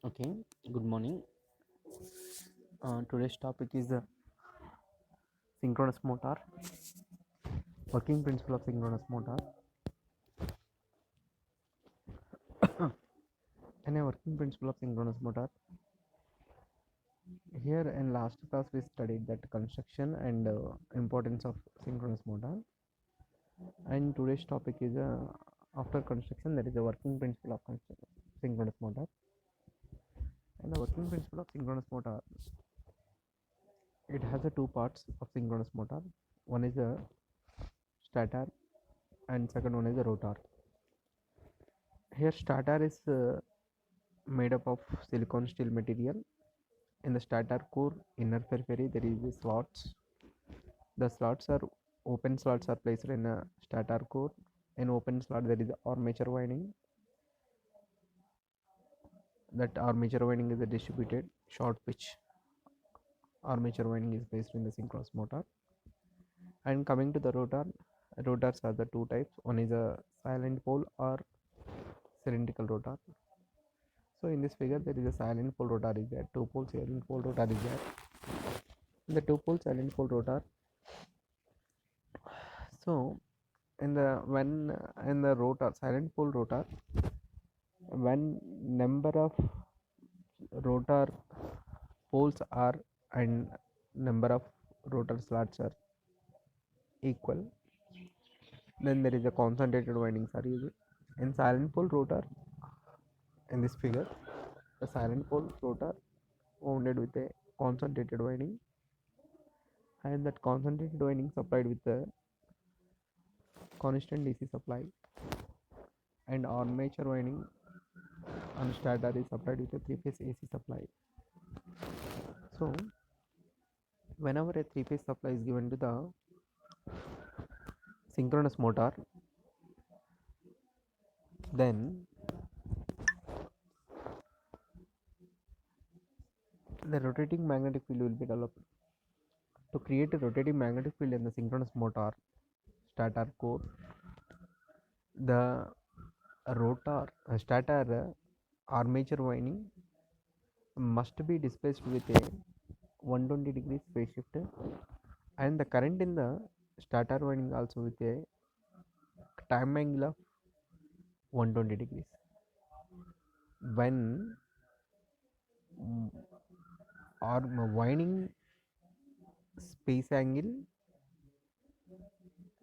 Okay, good morning. Today's topic is the synchronous motor, working principle of synchronous motor. And a working principle of synchronous motor. Here in last class we studied that construction and importance of synchronous motor. And today's topic is after construction there is a working principle of synchronous motor. And the working principle of synchronous motor, it has a two parts of synchronous motor. One is a stator and second one is a rotor. Here stator is made up of silicon steel material. In the stator core inner periphery there is slots. The slots are open slots are placed in a stator core. In open slot there is armature winding. That armature winding is a distributed short pitch armature winding is placed in the synchronous motor. And coming to the rotor, rotors are the two types. One is a silent pole or cylindrical rotor. So in this figure there is a silent pole rotor is there, two pole silent pole rotor is there. In the two pole silent pole rotor, so in the when in the rotor silent pole rotor, when number of rotor poles are and number of rotor slots are equal, then there is a concentrated windings are used. In silent pole rotor, in this figure, the silent pole rotor wounded with a concentrated winding, and that concentrated winding supplied with a constant DC supply, and armature winding on stator is supplied with a three-phase AC supply. So whenever a three-phase supply is given to the synchronous motor, then the rotating magnetic field will be developed. To create a rotating magnetic field in the synchronous motor stator core, the rotor stator armature winding must be displaced with a 120 degrees phase shift, and the current in the stator winding also with a time angle of 120 degrees. When or winding space angle,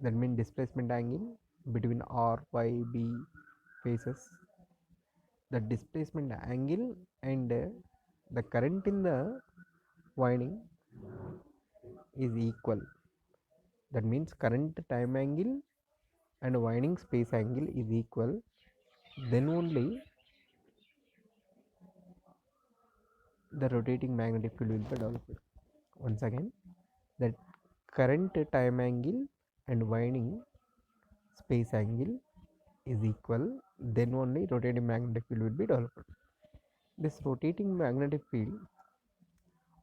that means displacement angle between R, Y, B phases, the displacement angle and the current in the winding is equal. That means current time angle and winding space angle is equal, then only the rotating magnetic field will be developed. Once again, that current time angle and winding space angle is equal, then only rotating magnetic field will be developed. This rotating magnetic field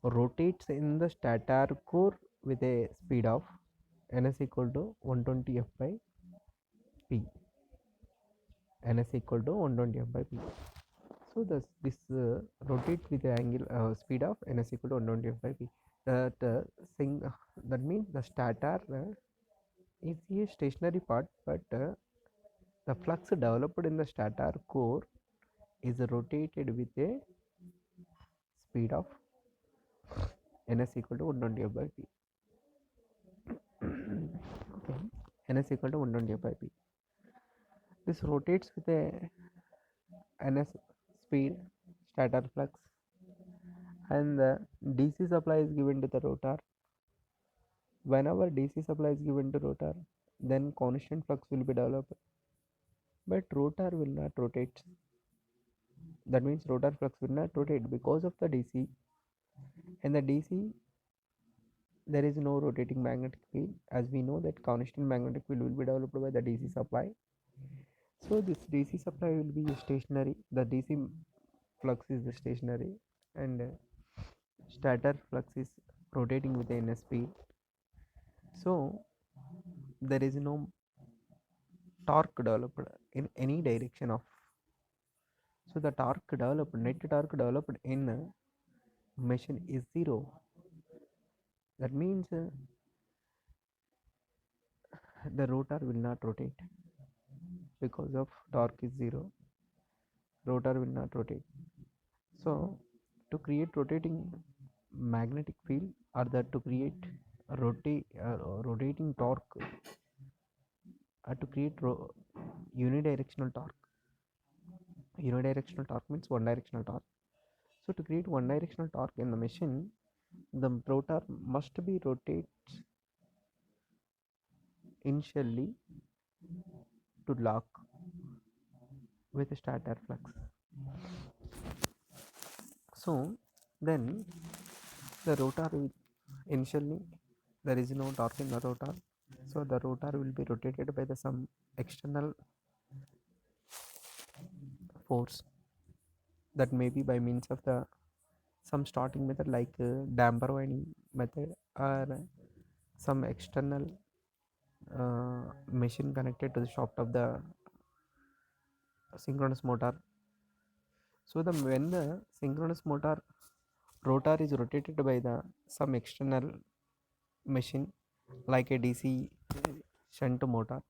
rotates in the stator core with a speed of ns equal to 120 f by p. ns equal to 120 f by p. So this rotates with the angle speed of ns equal to 120 f by p. That means the stator is a stationary part, but the flux developed in the stator core is rotated with a speed of ns equal to 120 f by p. Okay, ns equal to 120 f by p. This rotates with a ns speed stator flux, and the DC supply is given to the rotor. Whenever DC supply is given to rotor, then constant flux will be developed, but rotor will not rotate. That means rotor flux will not rotate because of the DC. In the DC, there is no rotating magnetic field, as we know that constant magnetic field will be developed by the DC supply. So this DC supply will be stationary. The DC flux is stationary, and stator flux is rotating with the ns speed. So there is no torque developed in any direction of. So the torque developed, net torque developed in a machine is zero. That means the rotor will not rotate because of torque is zero. Rotor will not rotate. So to create rotating magnetic field, or that to create rotating torque, or to create unidirectional torque. Unidirectional torque means one directional torque. So to create one directional torque in the machine, the rotor must be rotated initially to lock with a stator flux. So then the rotor will initially, there is no torque in the rotor, so the rotor will be rotated by the some external force, that may be by means of the some starting method like damper winding method, or some external machine connected to the shaft of the synchronous motor. So the when the synchronous motor rotor is rotated by the some external machine like a DC shunt motor,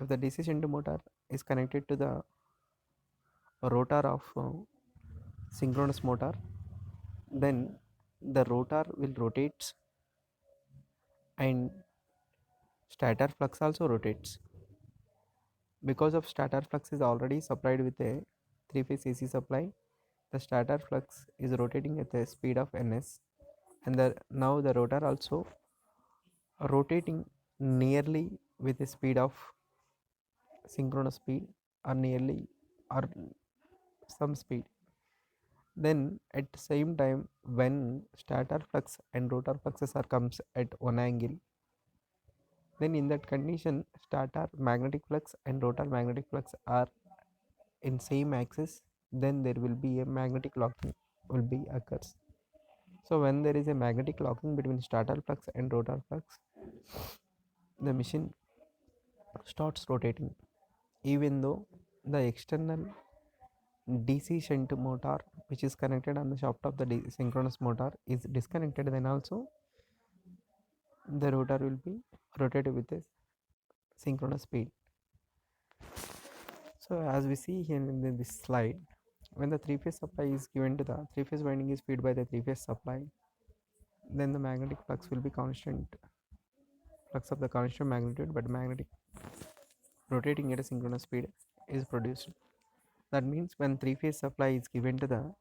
if the DC shunt motor is connected to the rotor of synchronous motor, then the rotor will rotate and stator flux also rotates. Because of stator flux is already supplied with a three-phase AC supply, the stator flux is rotating at the speed of ns, and now the rotor also rotating nearly with a speed of synchronous speed, or nearly, or some speed. Then at the same time, when stator flux and rotor fluxes are comes at one angle, then in that condition stator magnetic flux and rotor magnetic flux are in same axis, then there will be a magnetic locking will be occurs. So when there is a magnetic locking between stator flux and rotor flux, the machine starts rotating, even though the external DC shunt motor which is connected on the shaft of the synchronous motor is disconnected, then also the rotor will be rotated with a synchronous speed. So as we see here in this slide, when the three-phase supply is given to the three-phase winding is fed by the three-phase supply, then the magnetic flux will be constant, flux of the constant magnitude, but magnetic rotating at a synchronous speed is produced. That means when three-phase supply is given to the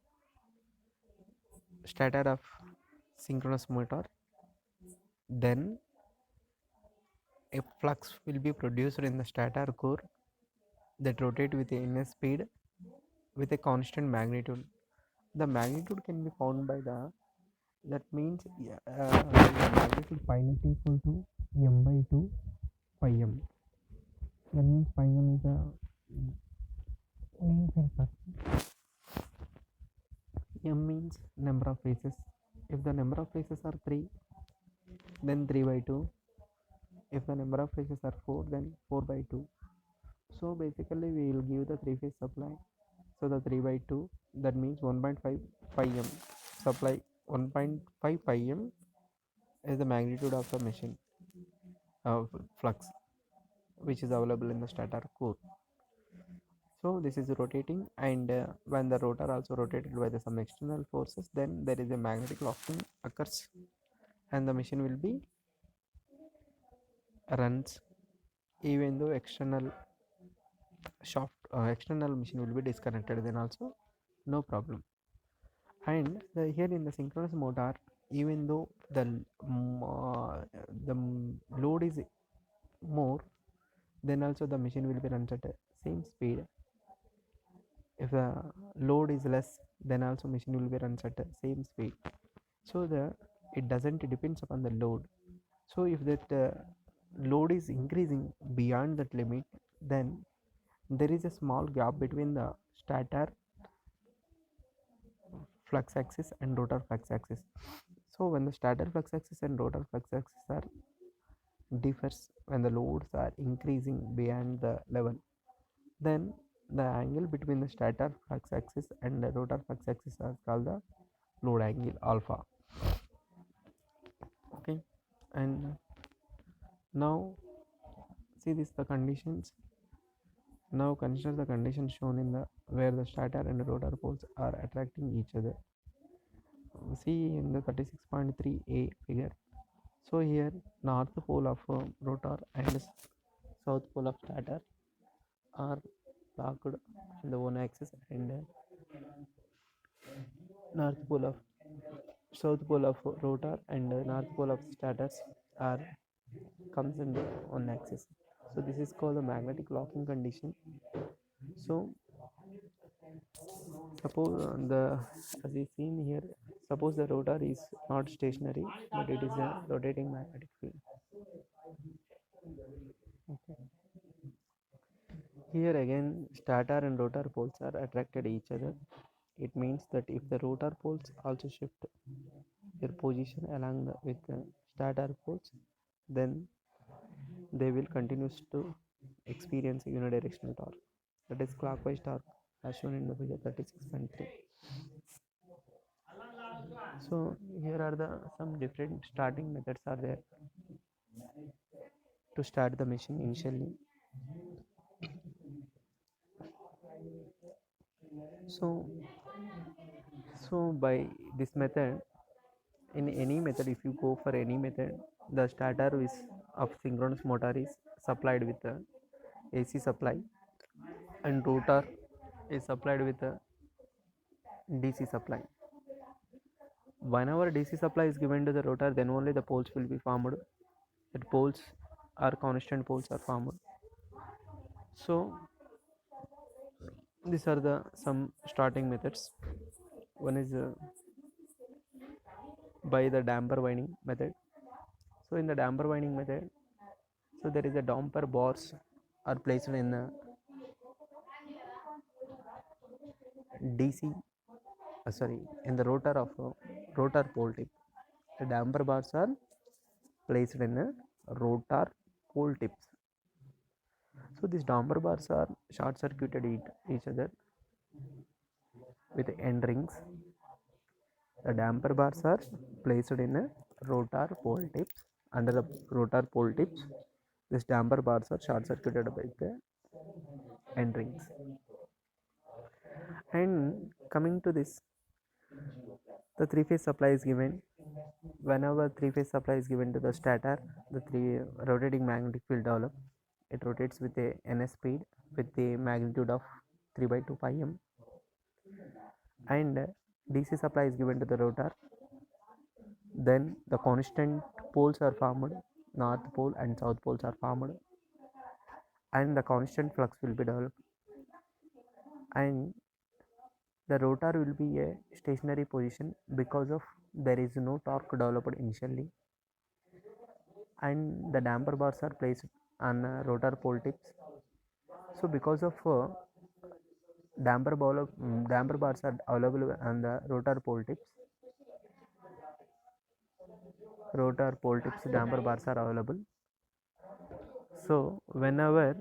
stator of synchronous motor, then a flux will be produced in the stator core that rotate with a ns speed with a constant magnitude. The magnitude can be found by the, that means the magnitude pi net equal to m by 2 pi m. That means pi m is the mean factor. M means number of phases. If the number of phases are 3, then 3 by 2. If the number of phases are 4, then 4 by 2. So basically we will give the 3-phase supply. So the 3 by 2, that means 1.5 pi m supply. 1.5 pi m is the magnitude of the machine flux which is available in the stator core. So this is rotating, and when the rotor also rotated by some external forces, then there is a magnetic locking occurs, and the machine will be runs even though external external machine will be disconnected, then also no problem. And here in the synchronous motor, even though the load is more, then also the machine will be runs at the same speed. If the load is less, then also machine will be runs at the same speed. So it doesn't depends upon the load. So if that load is increasing beyond that limit, then there is a small gap between the stator flux axis and rotor flux axis. So when the stator flux axis and rotor flux axis are differs, when the loads are increasing beyond the level, then The angle between the stator flux axis and the rotor flux axis is called the load angle alpha. Okay, and now see this the conditions. Now consider the conditions shown in the where the stator and rotor poles are attracting each other. See in the 36.3a figure. So here north pole of rotor and south pole of stator are locked in the one axis, and north pole of south pole of rotor and north pole of stators are comes in the one axis. So this is called the magnetic locking condition. So suppose the as is seen here, suppose the rotor is not stationary but it is a rotating magnetic field. Okay. Here again stator and rotor poles are attracted each other. It means that if the rotor poles also shift their position along with the stator poles, then they will continue to experience unidirectional torque, that is clockwise torque, as shown in the figure 36.3. So here are the some different starting methods are there to start the machine initially. So by this method, in any method, if you go for any method, the starter is of synchronous motor is supplied with the AC supply, and rotor is supplied with a DC supply. Whenever DC supply is given to the rotor, then only the poles will be formed. That poles are constant poles are formed. So these are the some starting methods. One is by the damper winding method. So in the damper winding method, so there is a damper bars are placed in the DC, sorry, in the rotor of rotor pole tip. The damper bars are placed in a rotor pole tips. So these damper bars are short circuited each other with end rings. The damper bars are placed in a rotor pole tips. Under the rotor pole tips, these damper bars are short circuited by the end rings. And coming to this, the three-phase supply is given. Whenever three-phase supply is given to the stator, the three rotating magnetic field develop. It rotates with a ns speed with the magnitude of 3 by 2 pi m, and DC supply is given to the rotor. Then the constant poles are formed, north pole and south poles are formed, and the constant flux will be developed, and the rotor will be a stationary position because of there is no torque developed initially, and the damper bars are placed on rotor pole tips. So because of damper bars are available on the rotor pole tips damper bars are available. So whenever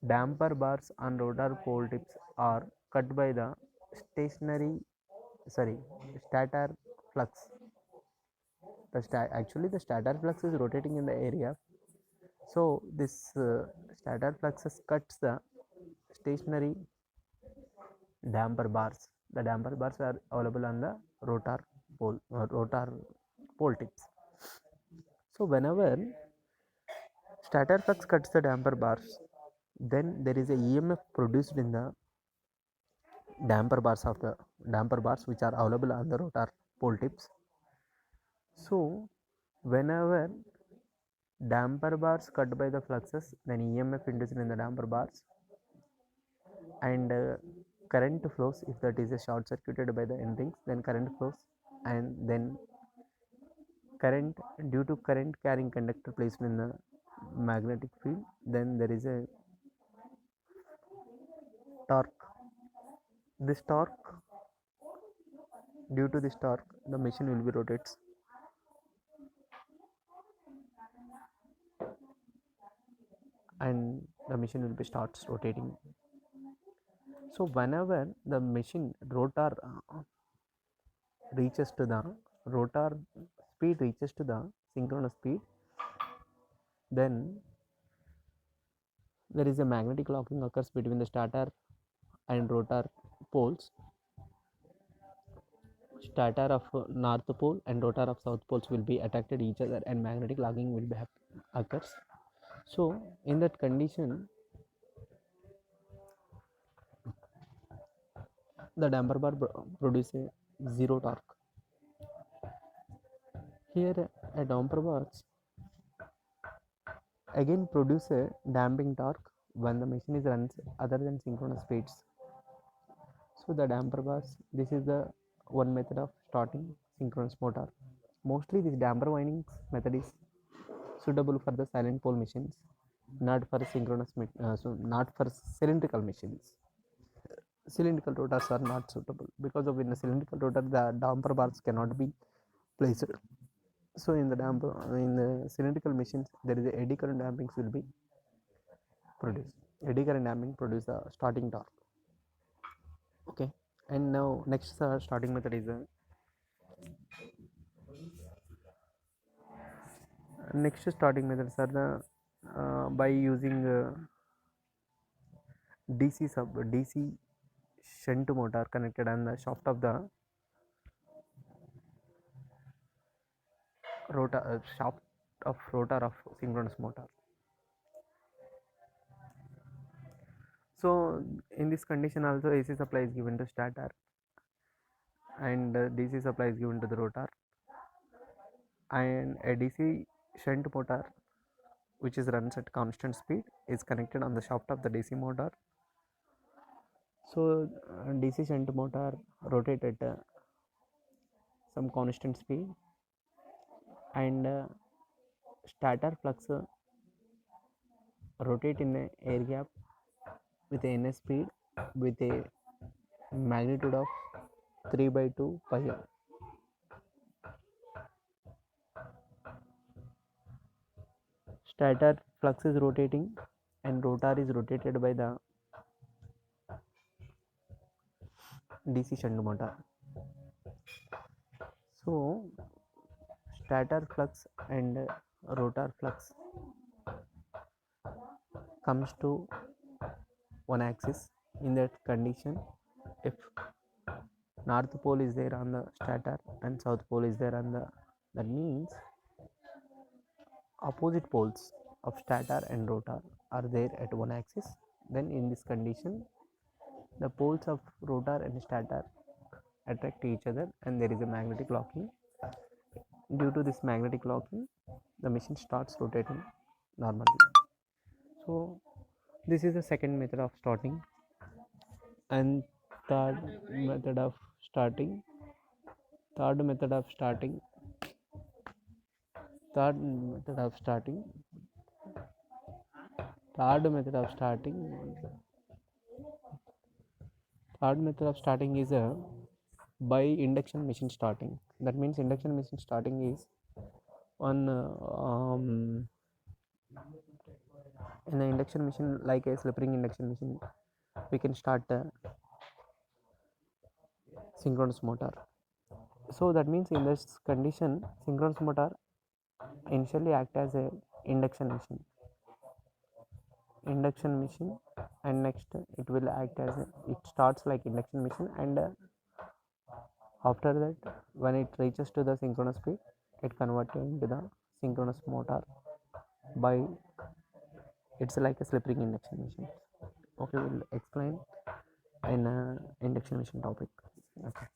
damper bars on rotor pole tips are cut by the stationary sorry stator flux, actually the stator flux is rotating in the area. So this stator fluxes cuts the stationary damper bars. The damper bars are available on the rotor pole tips. So whenever stator flux cuts the damper bars, then there is a EMF produced in the damper bars which are available on the rotor pole tips. So whenever damper bars cut by the fluxes, then EMF induced in the damper bars, and current flows. If that is a short circuited by the end rings, then current flows, and then current due to current carrying conductor placed in the magnetic field, then there is a torque. This torque, due to this torque, the machine will be rotates, and the machine will be starts rotating. So whenever the machine rotor reaches to the rotor speed reaches to the synchronous speed, then there is a magnetic locking occurs between the stator and rotor poles. Stator of north pole and rotor of south poles will be attracted each other and magnetic locking will be occurs. So in that condition, the damper bar produces zero torque. Here a damper bar again produce a damping torque when the machine is runs other than synchronous speeds. So the damper bars, this is the one method of starting synchronous motor. Mostly this damper windings method is suitable for the silent pole machines, not for synchronous, not for cylindrical machines. Cylindrical rotors are not suitable because of in a cylindrical rotor the damper bars cannot be placed. So in the cylindrical machines there is a eddy current dampings will be produced. Eddy current damping produce a starting torque. Okay, and now next starting method is next starting methods are the by using DC shunt motor connected on the shaft of the shaft of rotor of synchronous motor. So in this condition also AC supply is given to stator and DC supply is given to the rotor, and a DC shunt motor which is runs at constant speed is connected on the shaft of the DC motor. So DC shunt motor rotate at some constant speed, and stator flux rotate in a air gap with a ns speed with a magnitude of 3 by 2 pi r. Stator flux is rotating and rotor is rotated by the DC shunt motor. So stator flux and rotor flux comes to one axis. In that condition, if north pole is there on the stator and south pole is there on the, that means opposite poles of stator and rotor are there at one axis, then in this condition the poles of rotor and stator attract each other and there is a magnetic locking. Due to this magnetic locking the machine starts rotating normally. So this is the second method of starting. And third method of starting third method of starting third method of starting third method of starting third method of starting is a by induction machine starting. That means induction machine starting is on in an induction machine like a slip ring induction machine we can start a synchronous motor. So that means in this condition synchronous motor initially act as a induction machine and next it will act as it starts like induction machine, and after that when it reaches to the synchronous speed it converted into the synchronous motor by it's like a slip ring induction machine. Okay, we'll explain in induction machine topic. Okay,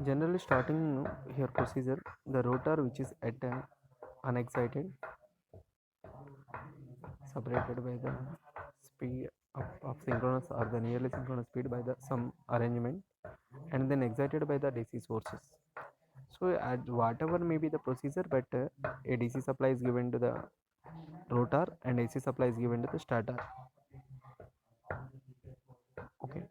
generally starting here procedure, the rotor which is at unexcited separated by the speed of synchronous or the nearly synchronous speed by the some arrangement and then excited by the DC sources. So whatever may be the procedure, but a DC supply is given to the rotor and AC supply is given to the stator. Okay,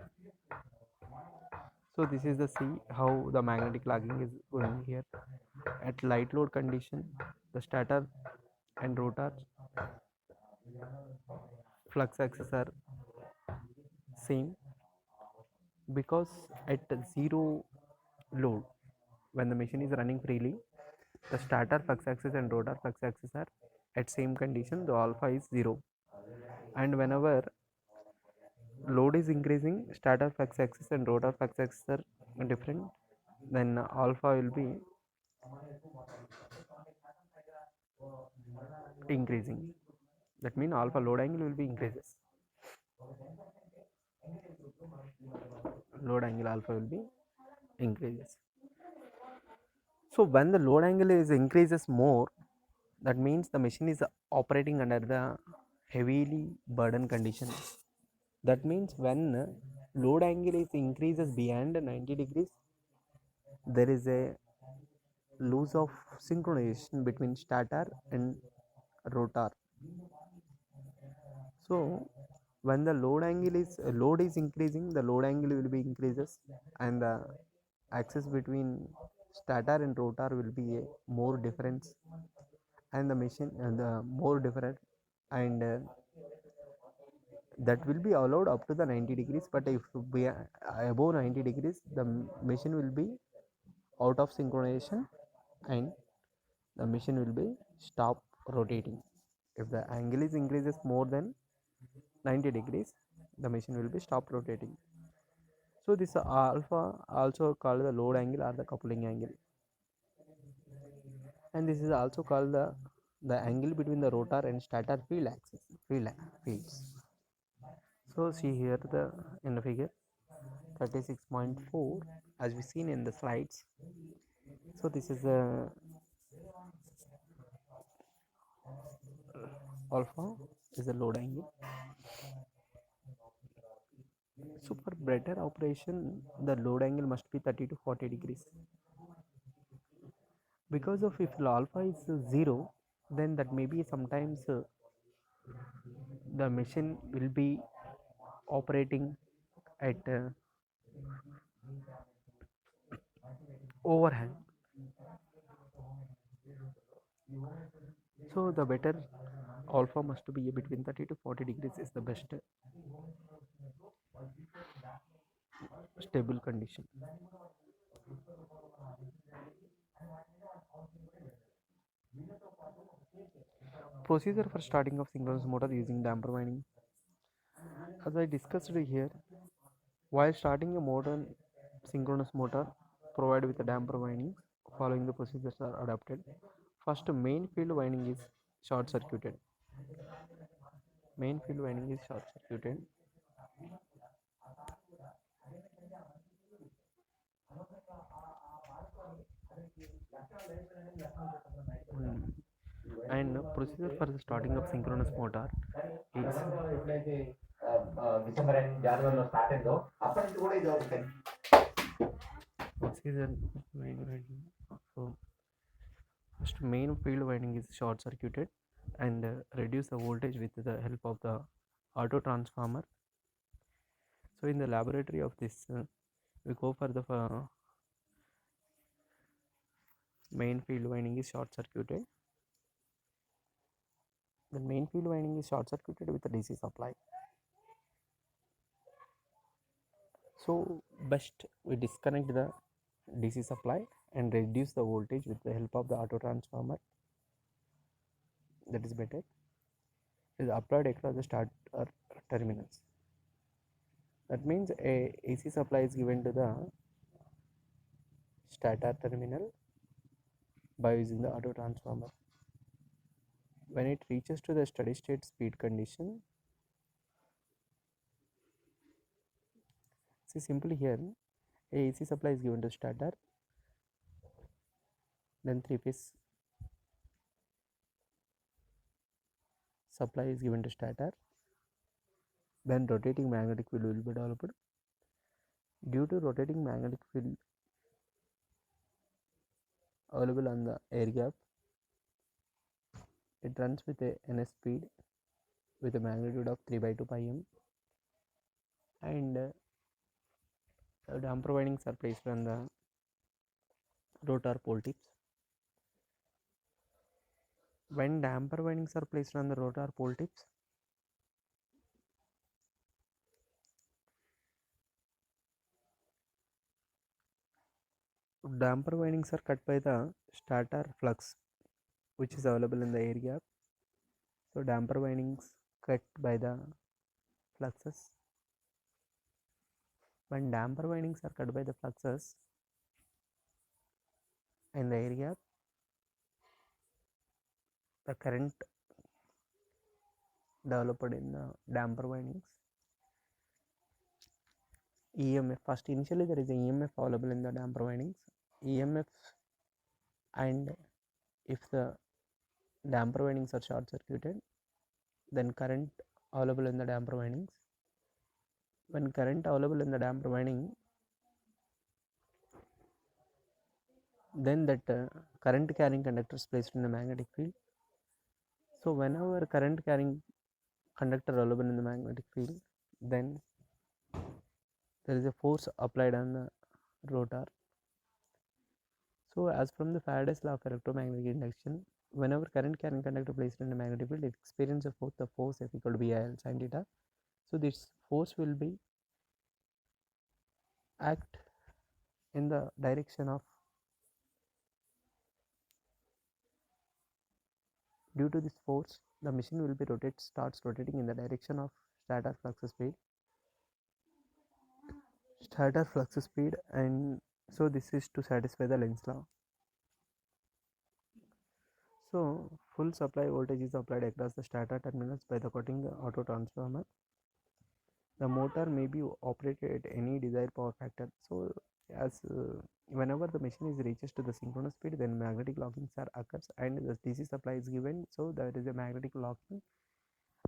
so this is the see how the magnetic locking is going here. At light load condition, the stator and rotor flux axes are same, because at zero load, when the machine is running freely, the stator flux axis and rotor flux axis are at same condition, the alpha is 0. And whenever load is increasing, stator flux axis and rotor flux axis are different, then alpha will be increasing. That means alpha load angle will be increases. Load angle alpha will be increases. So when the load angle is increases more, that means the machine is operating under the heavily burden condition. That means when load angle is increases beyond 90 degrees, there is a loss of synchronization between stator and rotor. So when the load is increasing, the load angle will be increases, and the axis between stator and rotor will be a more difference, and the machine and the more different, and that will be allowed up to the 90 degrees. But if we are above 90 degrees, the machine will be out of synchronization, and the machine will be stop rotating. If the angle is increases more than 90 degrees, the machine will be stop rotating. So this alpha also called the load angle or the coupling angle, and this is also called the angle between the rotor and stator field axis fields. So see here the in the figure 36.4, as we seen in the slides. So this is the alpha is the load angle. So for better operation, the load angle must be 30 to 40 degrees. Because of if alpha is 0, then that maybe sometimes the machine will be operating at overhand. So the better alpha must be between 30 to 40 degrees is the best stable condition. Procedure for starting of synchronous motor using damper winding. As I discussed here, while starting a modern synchronous motor provided with a damper winding, following the procedures are adopted. First, main field winding is short circuited. Main field winding is short circuited. And procedure for the starting of synchronous motor is December జనవరిలో start అయిందో అప్పటి నుంచి కూడా ఇది ఒకటి procedure main winding. So first, main field winding is short circuited and reduce the voltage with the help of the auto transformer. So in the laboratory of this, we go for the main field winding is short circuited. The main field winding is short circuited with a DC supply. So best we disconnect the DC supply and reduce the voltage with the help of the auto transformer. That is better. It is applied across the starter terminals. That means a AC supply is given to the starter terminal by using the auto transformer. When it reaches to the steady state speed condition, see simply here, a AC supply is given to starter, then 3-phase supply is given to stator, then rotating magnetic field will be developed. Due to rotating magnetic field available on the air gap, it runs with a ns speed with a magnitude of 3/2 pi m, and damper windings are placed on the rotor pole tips. When damper windings are placed on the rotor pole tips, damper windings are cut by the stator flux which is available in the air gap. So damper windings cut by the fluxes. When damper windings are cut by the fluxes in the air gap, the current developed in the damper windings, EMF, first initially there is a EMF available in the damper windings, EMF, and if the damper windings are short circuited, then current available in the damper windings. When current available in the damper winding, then that current carrying conductor is placed in the magnetic field. So whenever current carrying conductor available in the magnetic field, then there is a force applied on the rotor. So as from the Faraday's law of electromagnetic induction, whenever current carrying conductor placed in the magnetic field, it experiences both the force F equal to BIL sin theta. So this force will be act in the direction of, due to this force, the machine will be starts rotating in the direction of stator flux speed, and so this is to satisfy the Lenz law. So full supply voltage is applied across the stator terminals by the cutting auto transformer. The motor may be operated at any desired power factor. So as whenever the machine is reaches to the synchronous speed, then magnetic locking occurs and the DC supply is given, so there is a magnetic locking,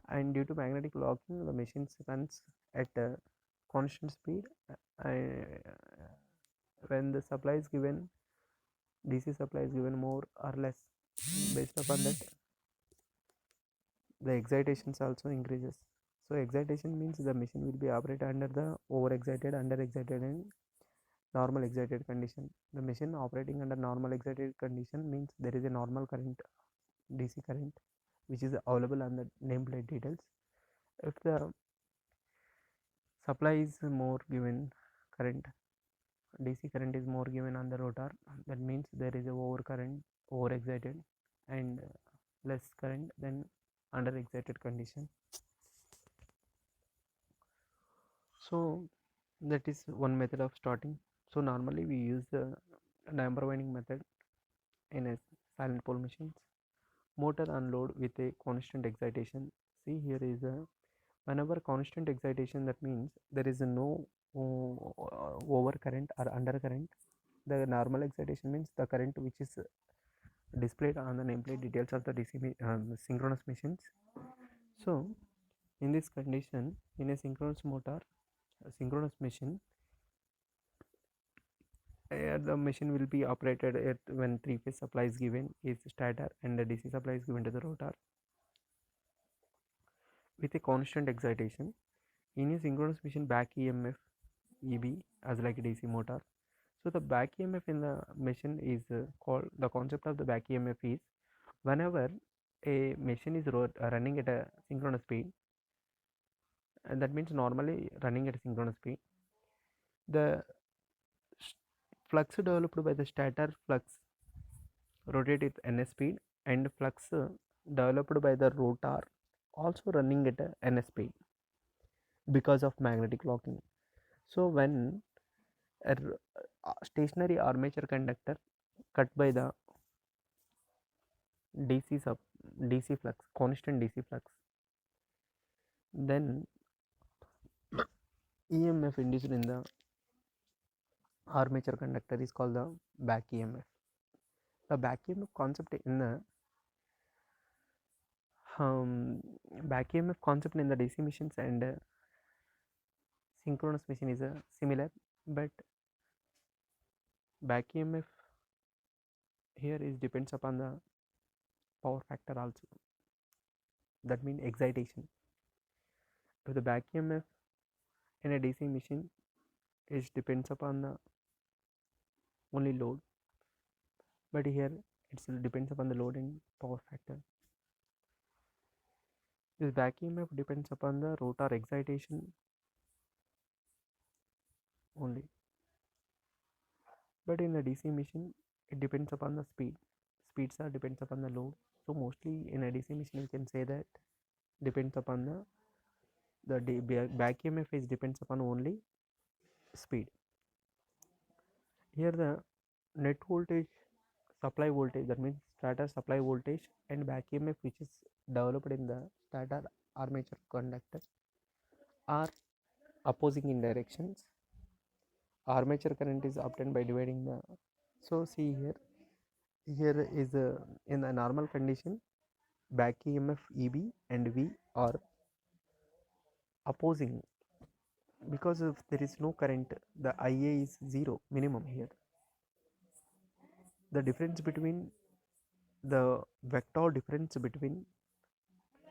and due to magnetic locking the machine runs at a constant speed. When the supply is given, DC supply is given more or less, based upon that the excitations also increases. So excitation means the machine will be operated under the overexcited, underexcited and normal excited condition. The machine operating under normal excited condition means there is a normal current, DC current, which is available on the nameplate details. If the supply is more given current, DC current is more given on the rotor, that means there is a over current, over excited, and less current than under excited condition. So that is one method of starting. So normally we use the damper winding method in a silent pole machines. Motor unload with a constant excitation. See, here is a, whenever constant excitation, that means there is no over current or under current. The normal excitation means the current which is displayed on the nameplate details of the DC synchronous machines. So in this condition, in a synchronous motor, a synchronous machine, the machine will be operated at when three-phase supply is given is stator and the DC supply is given to the rotor with a constant excitation. In a synchronous machine, back EMF EB as like a DC motor. So the back EMF in the machine is called, the concept of the back EMF is whenever a machine is running at a synchronous speed, and that means normally running at a synchronous speed, the flux developed by the stator flux rotate with ns speed, and flux developed by the rotor also running at a ns speed because of magnetic locking. So when a stationary armature conductor cut by the DC flux, constant DC flux, then EMF induced in the armature conductor is called the back EMF. The back EMF concept in the back EMF concept in the DC machines and synchronous machine is similar, but back EMF here is depends upon the power factor also. That means excitation. If the back EMF in a DC machine is depends upon the only load, but here it depends upon the load and power factor. This back EMF depends upon the rotor excitation only. But in a DC machine, it depends upon the speed. Speeds are depends upon the load. So mostly in a DC machine, we can say that depends upon the back EMF is depends upon only speed. Here the net voltage, supply voltage, that means stator supply voltage and back EMF which is developed in the stator armature conductor are opposing in directions. Armature current is obtained by dividing the, so see here is in a normal condition back EMF EB and V are opposing, because if there is no current the IA is 0 minimum. Here the difference between the vector difference between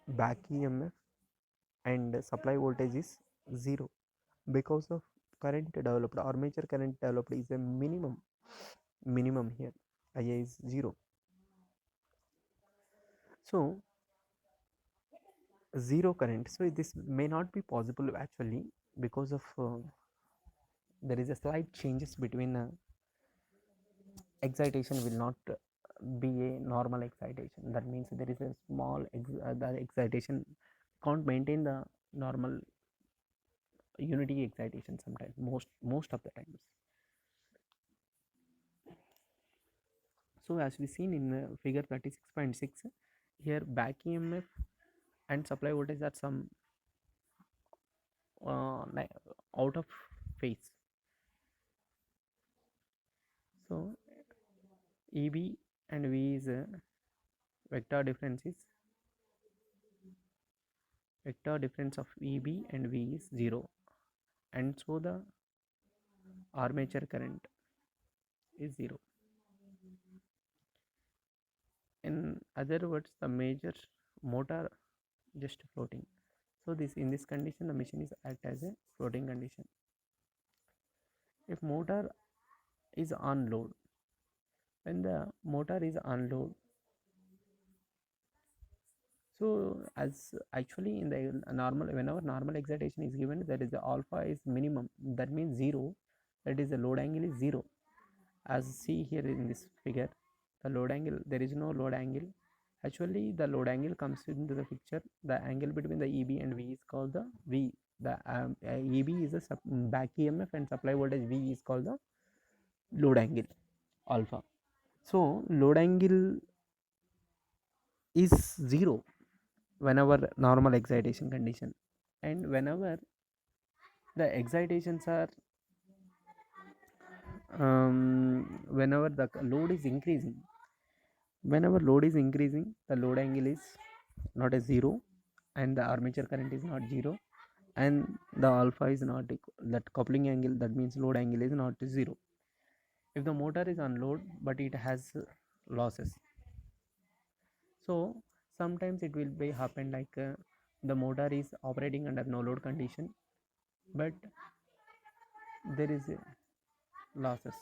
back EMF and supply voltage is 0 because of current developed, armature current developed is a minimum here, IA is 0. So 0 current, so this may not be possible actually because of there is a slight changes between excitation will not be a normal excitation. That means there is a small the excitation can't maintain the normal unity excitation sometimes, most of the times. So as we seen in figure 36.6, here back EMF and supply voltage are some out of phase. So EB and V is vector difference of EB and V is 0, and so the armature current is 0. In other words, the major motor just floating. So this, in this condition, the machine is act as a floating condition. If motor is on load, when the motor is on load, so as actually in the normal, whenever normal excitation is given, that is the alpha is minimum, that means 0, that is the load angle is 0. As see here in this figure, the load angle, there is no load angle. Actually the load angle comes into the picture, the angle between the EB and V is called the V. The EB is the back EMF and supply voltage V is called the load angle alpha. So load angle is 0 whenever normal excitation condition, and whenever the excitations are whenever the load is increasing, the load angle is not a 0 and the armature current is not 0 and the alpha is not equal, that coupling angle, that means load angle is not 0. If the motor is on load but it has losses, so sometimes it will be happen like the motor is operating under no load condition but there is losses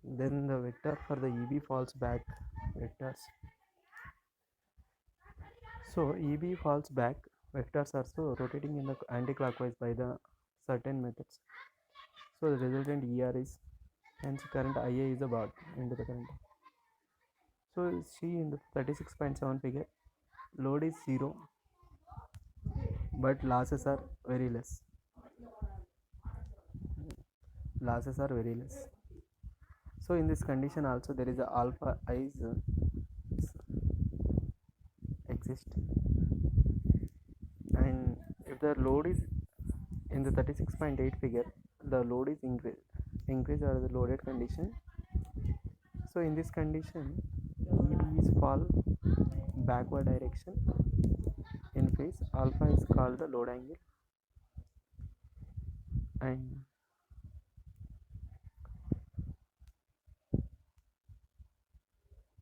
then the vector for the EB falls back vectors. So EB falls back vectors are so rotating in the anti-clockwise by the certain methods. So the resultant ER is, hence current IA is about into the current. So see in the 36.7 figure, load is 0 but losses are very less. So in this condition also there is a alpha is exist, and if the load is in the 36.8 figure, the load is increase or the loaded condition. So in this condition EB is fall backward direction in phase, alpha is called the load angle, and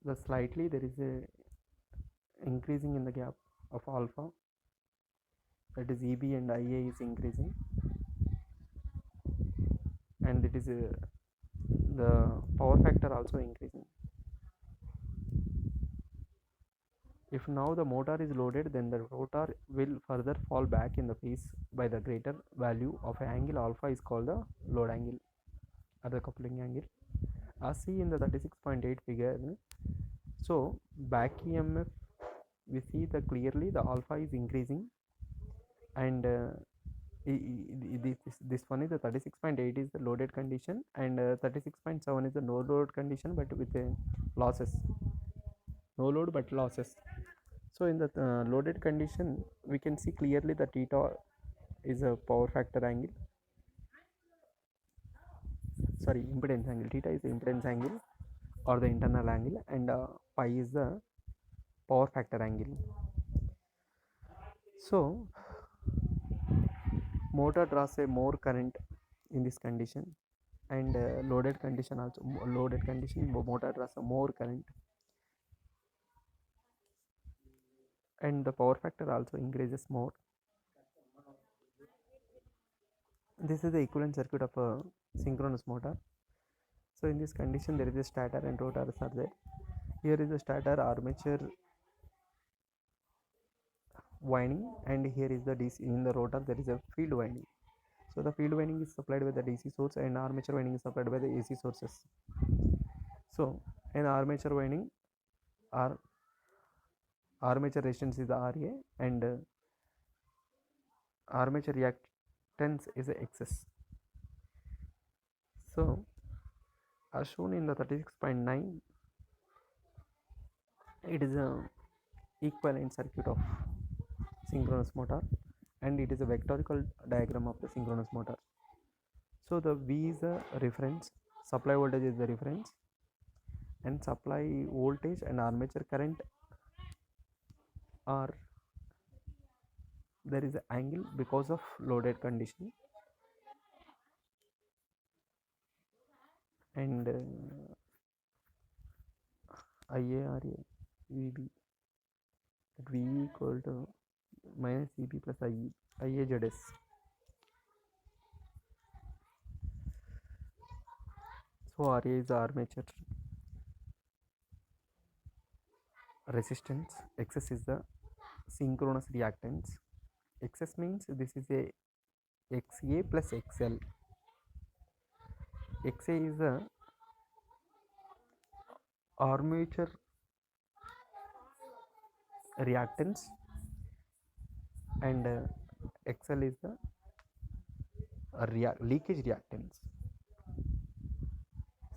the slightly there is a increasing in the gap of alpha, that is EB and IA is increasing, and it is the power factor also increasing. If now the motor is loaded, then the rotor will further fall back in the phase by the greater value of angle alpha is called the load angle or the coupling angle, as seen in the 36.8 figure. So back EMF, we see that clearly the alpha is increasing, and this one is the 36.8 is the loaded condition, and 36.7 is the no load condition but with losses, no load but losses. So in the loaded condition, we can see clearly that theta is a power factor angle, sorry, impedance angle. Theta is the impedance angle or the internal angle, and pi is the power factor angle. So motor draws a more current in this condition, and loaded condition also, loaded condition motor draws a more current, and the power factor also increases more. This is the equivalent circuit of a synchronous motor. So in this condition, there is a stator and rotors are there. Here is the stator armature winding, and here is the DC. In the rotor there is a field winding. So the field winding is supplied by the DC source, and armature winding is supplied by the AC sources. So in armature winding, our armature resistance is the RA, and armature reactance is the XS. So as shown in the 36.9, it is a equivalent circuit of synchronous motor, and it is a vectorical diagram of the synchronous motor. So the V is the reference, supply voltage is the reference, and supply voltage and armature current are, there is an angle because of loaded condition, and IARA VB, that V equal to minus EB plus IAZS. So RA is the armature resistance, XS is the synchronous reactance. XS means this is a XA plus XL. XA is the armature reactance, and XL is the leakage reactance.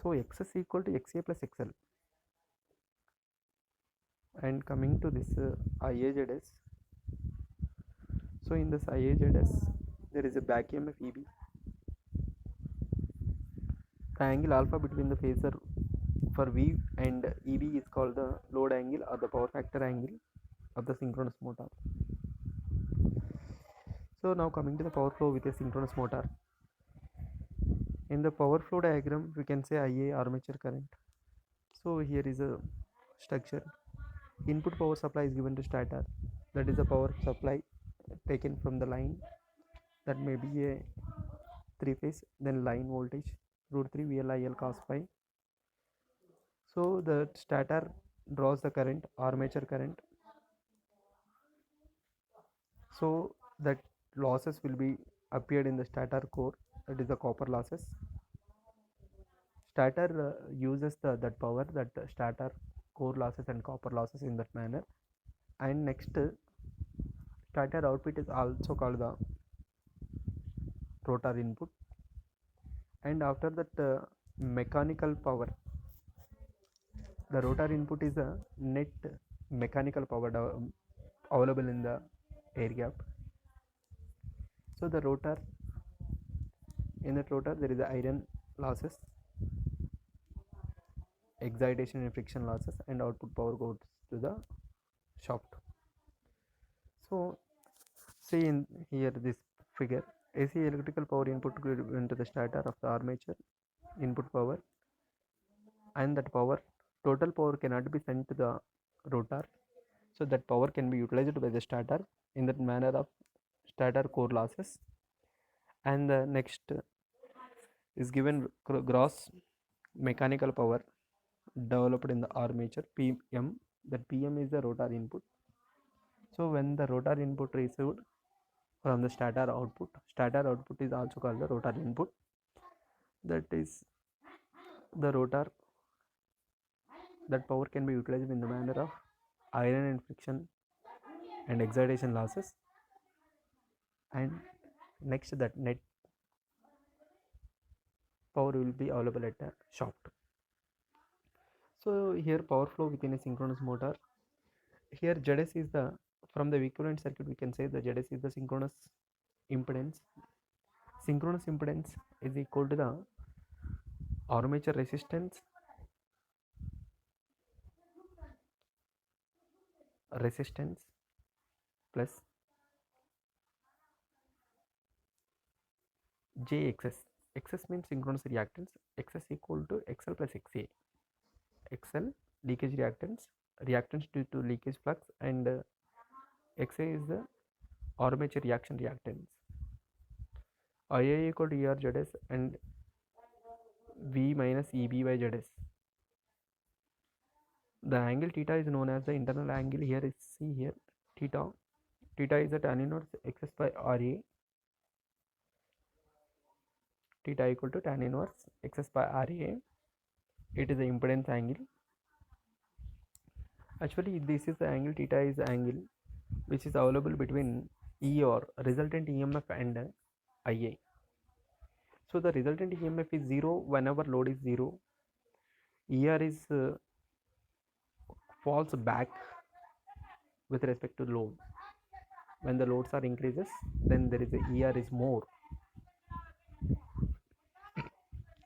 So XS equal to XA plus XL. And coming to this IAZS, so in this IAZS there is a back EMF EB. The angle alpha between the phasor for V and EB is called the load angle or the power factor angle of the synchronous motor. So now coming to the power flow with a synchronous motor. In the power flow diagram, we can say IA armature current. So here is a structure. Input power supply is given to stator, that is the power supply taken from the line, that may be a 3-phase, then line voltage √3 VLIL cos phi. So the stator draws the current, armature current, so that losses will be appeared in the stator core, that is the copper losses. Stator uses that power, that stator core losses and copper losses in that manner. And next, stator output is also called the rotor input, and after that mechanical power, the rotor input is a net mechanical power available in the air gap. So the rotor, in that rotor there is the iron losses, excitation and friction losses, and output power goes to the shaft. So see in here this figure, AC electrical power input into the stator of the armature input power, and that power, total power cannot be sent to the rotor, so that power can be utilized by the stator in that manner of stator core losses. And the next is given gross mechanical power developed in the armature PM. That PM is the rotor input. So when the rotor input received from the stator output is also called the rotor input. That is the rotor. That power can be utilized in the manner of iron and friction and excitation losses. And next, that net power will be available at the shaft. So here power flow within a synchronous motor. Here ZS is the, from the equivalent circuit we can say the ZS is the synchronous impedance. Synchronous impedance is equal to the armature resistance plus JXS. XS means synchronous reactance. XS equal to XL plus XA. XL leakage reactance due to leakage flux, and XA is the armature reaction reactance. IA equal to ER ZS and V minus EB by ZS. The angle theta is known as the internal angle. Here is, see here, theta. Theta is the tan inverse XS by RA. Theta equal to tan inverse XS by RA. It is the impedance angle. Actually, this is the angle, theta is the angle which is available between E or resultant EMF and IA. So the resultant EMF is 0 whenever load is 0. ER is falls back with respect to load. When the loads are increases, then there is a ER is more.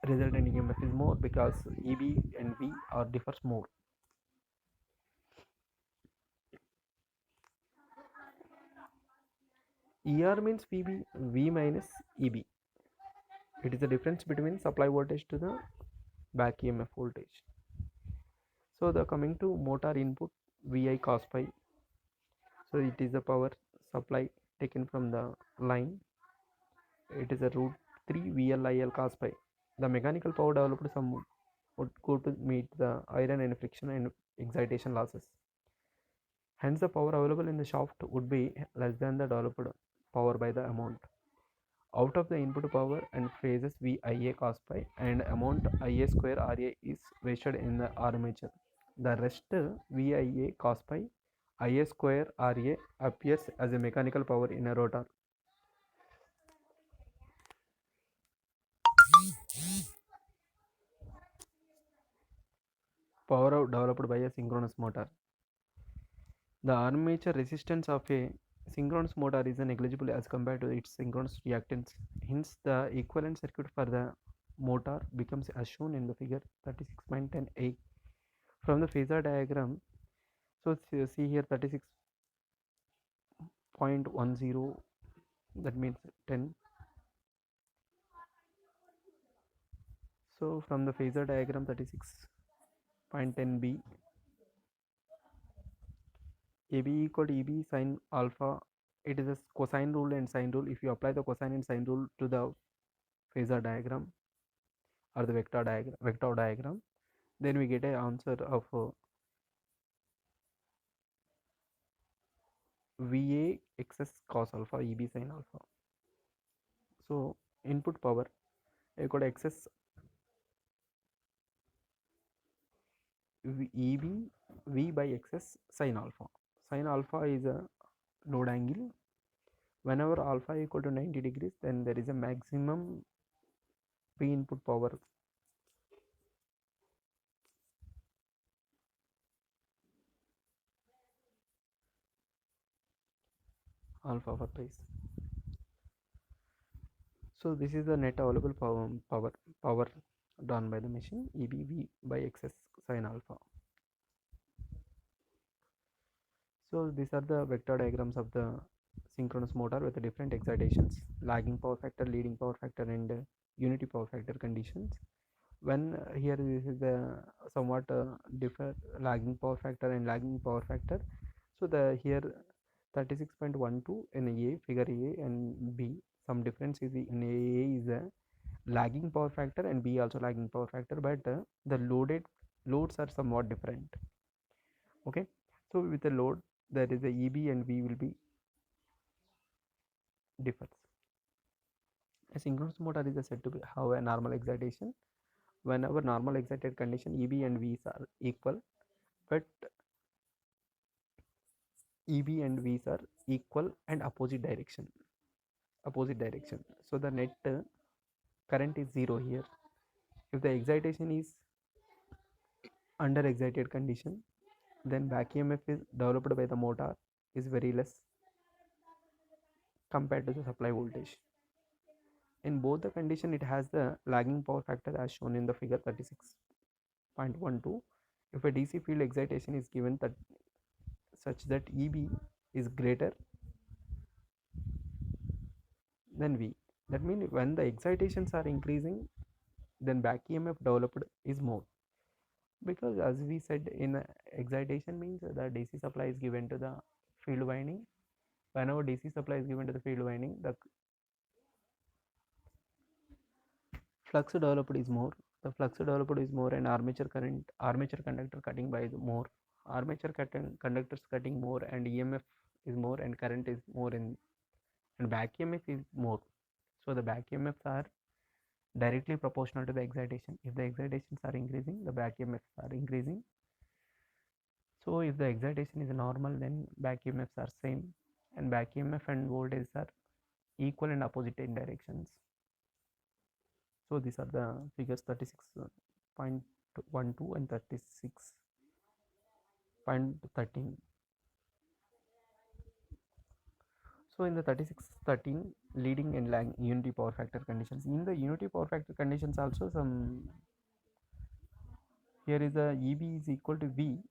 Resultant EMF is more because EB and V are differs more. ER means VB, V minus EB. It is the difference between supply voltage to the back EMF voltage. So the coming to motor input VI cos phi. So it is the power supply taken from the line. It is a root 3 VLIL cos phi. The mechanical power developed some would go to meet the iron and friction and excitation losses. Hence the power available in the shaft would be less than the developed power by the amount. Out of the input power and phases VIA cos phi and amount IA square RA is wasted in the armature. The rest VIA cos phi IA square RA appears as a mechanical power in a rotor. Power developed by a synchronous motor. The armature resistance of a synchronous motor is negligible as compared to its synchronous reactance. Hence, the equivalent circuit for the motor becomes as shown in the figure 36.10a. From the phasor diagram, so see here 36.10, that means 10. So from the phasor diagram 36.10b, AB equal to EB sine alpha. It is a cosine rule and sine rule. If you apply the cosine and sine rule to the phasor diagram or the vector diagram, then we get an answer of VA XS cos alpha EB sin alpha. So input power equal to XS EB V by XS sin alpha. Sin alpha is a load angle. Whenever alpha equal to 90 degrees, then there is a maximum P input power. Alpha for phase. So this is the net available power done by the machine EBV by XS sin alpha. So these are the vector diagrams of the synchronous motor with the different excitations, lagging power factor, leading power factor, and unity power factor conditions. When here this is the somewhat differ lagging power factor and lagging power factor. So the here 36.12 in A figure A and B, some difference is in A is lagging power factor and B also lagging power factor, but the loads are somewhat different. Okay, so with the load there is a EB and V will be differs. A synchronous motor is said to have a normal excitation. Whenever normal excited condition, EB and V's are equal, but EB and V's are equal and opposite direction. So the net current is zero here. If the excitation is under excited condition, then back EMF is developed by the motor is very less compared to the supply voltage. In both the condition, it has the lagging power factor as shown in the figure 36.12. If a DC field excitation is given that such that EB is greater than V, that means when the excitations are increasing, then back EMF developed is more, because as we said in excitation means the DC supply is given to the field winding. Whenever DC supply is given to the field winding, the flux developed is more. The flux developed is more, and armature conductor cutting by more. Armature conductors cutting more, and EMF is more, and current is more, and back EMF is more. So the back EMFs are directly proportional to the excitation. If the excitations are increasing, the back EMFs are increasing. So if the excitation is normal, then back EMFs are same, and back EMF and voltage are equal and opposite in directions. So these are the figures 36.12 and 36.13. So in the 36.13, leading and lagging unity power factor conditions. In the unity power factor conditions also, some here is a EB is equal to V,